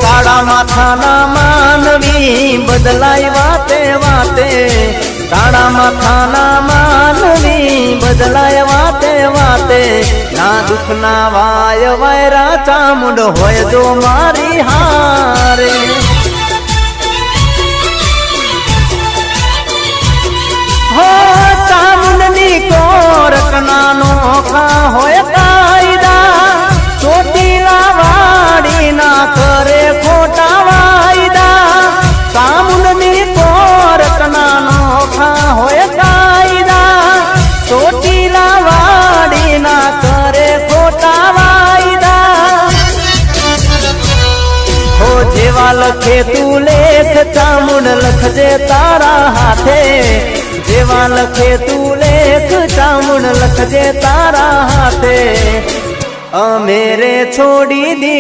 કાળા માથાના માનવી બદલાય વાતે વાતે, કાળા માથાના માનવી બદલાય વાતે વાતે, ના દુઃખ ના વાય વાયરા ચામુંડ હોય જો મારી હારે. હો ચામુંડની કોરક ના નોખા હોય કાયદા, ચોટીલા વાડી ના કરે ખોટા વાયદા. ચામુંડની કોરક ના નોખા હોય કાયદા, ચોટીલા વાડી ના કરે ખોટા વાયદા. હો જેવા લખે તું લેખ ચામુંડ લખજે તારા હાથે, જેવા લખે તું લેખ ચામુંડ લખજે તારા હાથે. અમે રે છોડી દીધી